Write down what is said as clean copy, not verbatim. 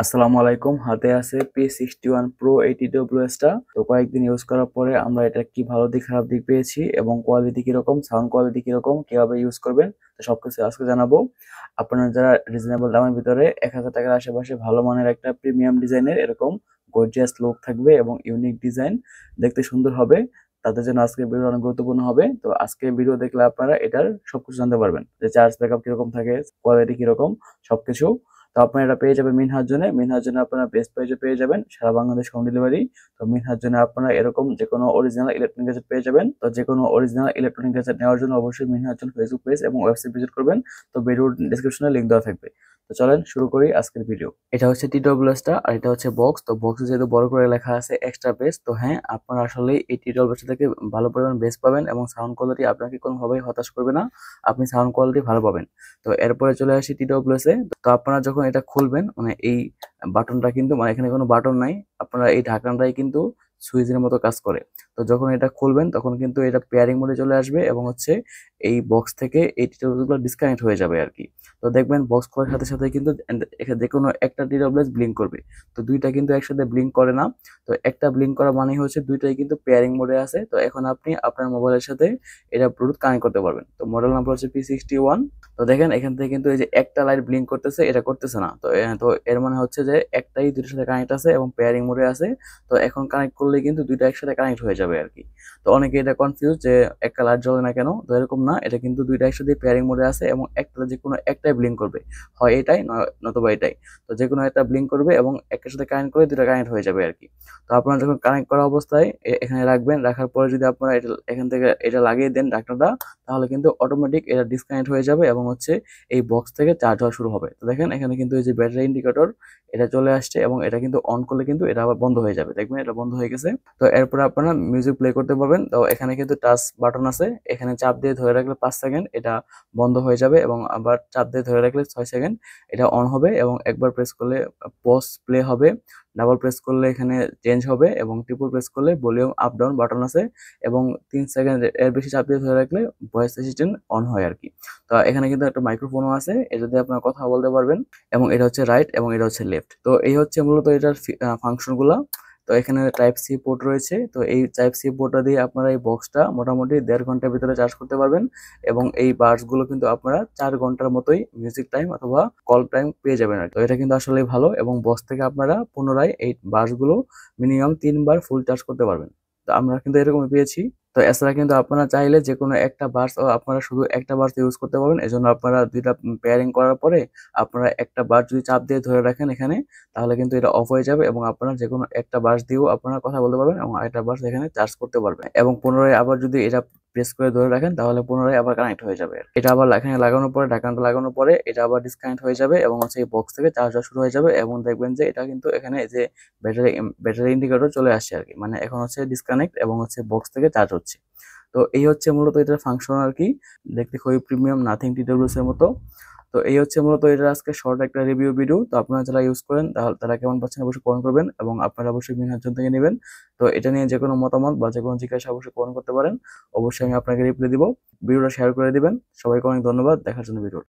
আসসালামু আলাইকুম। হাতে আছে P61 Pro 80WS টা। তো কয়েকদিন ইউজ করার পরে আমরা এটা কি ভালো দিক খারাপ দিক পেয়েছি এবং কোয়ালিটি কিরকম, সাউন্ড কোয়ালিটি কিরকম, কিভাবে ইউজ করবেন, তো সবকিছু আজকে জানাবো। আপনারা যারা রিজনেবল দামের ভিতরে 1000 টাকার আশেপাশে ভালো মানের একটা প্রিমিয়াম ডিজাইনের এরকম গর্জিয়াস লুক থাকবে এবং ইউনিক ডিজাইন দেখতে সুন্দর হবে, তাদের জন্য আজকের ভিডিও অনেক গুরুত্বপূর্ণ হবে। তো আজকের ভিডিও দেখলে আপনারা এটার সবকিছু জানতে পারবেন, যে চার্জ ব্যাকআপ কিরকম থাকে, কোয়ালিটি কিরকম, সবকিছু। তো আপনারা এটা পেয়ে যাবেন মিনহাজ জোনে আপনারা বেস্ট প্রাইসে পেয়ে যাবেন, সারা বাংলাদেশ হোম ডেলিভারি। তো মিনহাজ জোনে আপনারা এরকম যে কোনো অরিজিনাল ইলেকট্রনিক গ্যাজেট পেয়ে যাবেন। তো যে কোনো অরিজিনাল ইলেকট্রনিক গ্যাজেট নেওয়ার জন্য অবশ্যই মিনহাজ জোন ফেসবুক পেজ এবং ওয়েবসাইট ভিজিট করবেন। তো ভিডিওর ডিসক্রিপশনে লিংক দেওয়া থাকবে। তো চলেন শুরু করি আজকের ভিডিও। এটা হচ্ছে TWS টা আর এটা হচ্ছে বক্স। তো বক্সে যেহেতু বড় করে লেখা আছে এক্সট্রা বেস, তো হ্যাঁ, আপনারা আসলে এই TWS থেকে ভালো পরিমাণ বেস পাবেন এবং সাউন্ড কোয়ালিটি আপনাকে কোনোভাবেই হতাশ করবে না। আপনি সাউন্ড কোয়ালিটি ভালো পাবেন। তো এরপরে চলে আসি TWS এ। তো আপনারা যখন এটা খুলবেন, মানে এই বাটনটা কিন্তু, মানে এখানে কোনো বাটন নাই, আপনারা এই ঢাকনাটাই কিন্তু সুইচের মতো কাজ করে। তো যখন এটা খুলবেন তখন কিন্তু এটা পেয়ারিং মোডে চলে আসবে এবং হচ্ছে এই বক্স থেকে এই টিডব্লিউএস গুলো ডিসকানেক্ট হয়ে যাবে আর কি। তো দেখবেন বক্স খোলার সাথে সাথে কিন্তু এখানে যে কোনো একটা টিডব্লিউএস ব্লিঙ্ক করবে। তো দুইটা কিন্তু একসাথে ব্লিঙ্ক করে না। তো একটা ব্লিঙ্ক করা মানে হচ্ছে দুইটাই কিন্তু পেয়ারিং মোডে আছে। তো এখন আপনি আপনার মোবাইলের সাথে এটা ব্লুটুথ কানেক্ট করতে পারবেন। তো মডেল নাম্বার হচ্ছে P61। তো দেখেন এখান থেকে কিন্তু এই যে একটা লাইট ব্লিঙ্ক করতেছে, এটা করতেছে না। তো এর মানে হচ্ছে যে একটাই দুইটার সাথে কানেক্ট আছে এবং পেয়ারিং মোডে আছে। তো এখন কানেক্ট করলে কিন্তু দুইটা একসাথে কানেক্ট হয়ে যাবে আর কি। তো অনেকে এটা কনফিউজ যে একটা লাইট জ্বলে না কেন। তো এরকম না, এটা কিন্তু দুইটা একসাথে পেয়ারিং মোডে আছে এবং একটা যে কোনো একটাই ব্লিঙ্ক করবে, হয় এটাই নতুবা এটাই। তো যে কোনো একটা ব্লিঙ্ক করবে এবং একটার সাথে কানেক্ট করে দুইটা কানেক্ট হয়ে যাবে আর কি। তো আপনারা যখন কানেক্ট করা অবস্থায় এখানে রাখবেন, রাখার পরে যদি আপনারা এটা এখান থেকে এটা লাগিয়ে দেন ঢাকনাটা, তাহলে কিন্তু অটোমেটিক এটা ডিসকানেক্ট হয়ে যাবে এবং হচ্ছে এই বক্স থেকে চার্জ হওয়া শুরু হবে। তো দেখেন এখানে কিন্তু এই যে ব্যাটারি ইন্ডিকেটর এটা চলে আসছে এবং এটা কিন্তু অন করলে কিন্তু এটা আবার বন্ধ হয়ে যাবে। দেখবেন এটা বন্ধ হয়ে গেছে। তো এরপরে আপনারা মিউজিক প্লে করতে পারবেন। তো এখানে কিন্তু টাচ বাটন আছে, এখানে চাপ দিয়ে ধরে রাখলে 5 সেকেন্ড এটা বন্ধ হয়ে যাবে এবং আবার চাপ দিয়ে ধরে রাখলে 6 সেকেন্ড এটা অন হবে এবং একবার প্রেস করলে পজ প্লে হবে, ডাবল প্রেস করলে এখানে চেঞ্জ হবে এবং ট্রিপল প্রেস করলে ভলিউম আপ ডাউন বাটন আছে এবং 3 সেকেন্ড এর বেশি চাপ দিয়ে ধরে রাখলে ভয়েস অ্যাসিস্ট্যান্ট অন হয় আর কি। তো এখানে কিন্তু একটা মাইক্রোফোনও আছে, এটা দিয়ে আপনারা কথা বলতে পারবেন এবং এটা হচ্ছে রাইট এবং এটা হচ্ছে লেফট। তো এই হচ্ছে মূলত এটার ফাংশনগুলো। তো এখানে টাইপ সি পোর্ট রয়েছে। তো এই টাইপ সি পোর্টটা দিয়ে আপনারা এই বক্সটা মোটামুটি 1.5 ঘন্টার ভিতরে চার্জ করতে পারবেন এবং এই বাডস গুলো কিন্তু আপনারা 4 ঘন্টার মতোই মিউজিক টাইম অথবা কল টাইম পেয়ে যাবেন আর কি। তো এটা কিন্তু আসলে ভালো এবং বক্স থেকে আপনারা পুনরায় এই বাডস গুলো মিনিমাম 3 বার ফুল চার্জ করতে পারবেন। তো আমরা কিন্তু এরকমই পেয়েছি। তো এছাড়া কিন্তু আপনারা চাইলে যে কোনো একটা বাডস আপনারা শুধু একটা বাডস ইউজ করতে পারবেন। এজন্য আপনারা দুইটা পেয়ারিং করার পরে আপনারা একটা বাডস যদি চাপ দিয়ে ধরে রাখেন এখানে, তাহলে কিন্তু এটা অফ হয়ে যাবে এবং আপনারা যে কোনো একটা বাস দিয়েও আপনারা কথা বলতে পারবেন এবং আরেকটা বাস এখানে চার্জ করতে পারবেন এবং পুনরায় আবার যদি এটা প্রেস করে ধরে রাখেন তাহলে পুনরায় আবার কানেক্ট হয়ে যাবে। এটা আবার এখানে লাগানোর পরে, ঢাকনাটা লাগানোর পরে এটা আবার ডিসকানেক্ট হয়ে যাবে এবং হচ্ছে এই বক্স থেকে চার্জ হওয়া শুরু হয়ে যাবে এবং দেখবেন যে এটা কিন্তু এখানে এই যে ব্যাটারি ব্যাটারি ইন্ডিকেটর চলে আসছে আর কি। মানে এখন হচ্ছে ডিসকানেক্ট এবং হচ্ছে বক্স থেকে চার্জ হচ্ছে। তো এই হচ্ছে মূলত এটার ফাংশন আর কি। দেখতে খুবই প্রিমিয়াম, নাথিং টিডব্লিউএস এর মতো। তো এই হচ্ছে মূলত এটা আজকে শর্ট একটা রিভিউ ভিডিও। তো আপনারা যারা ইউজ করেন তাহলে তারা কেমন পাচ্ছেন অবশ্যই কমেন্ট করবেন এবং আপনারা অবশ্যই মিনহাজন থেকে নেবেন। তো এটা নিয়ে যে কোনো মতামত বা যে কোনো জিজ্ঞাসা অবশ্যই কমেন্ট করতে পারেন, অবশ্যই আমি আপনাকে রিপ্লাই দিব। ভিডিওটা শেয়ার করে দিবেন। সবাইকে অনেক ধন্যবাদ দেখার জন্য ভিডিও।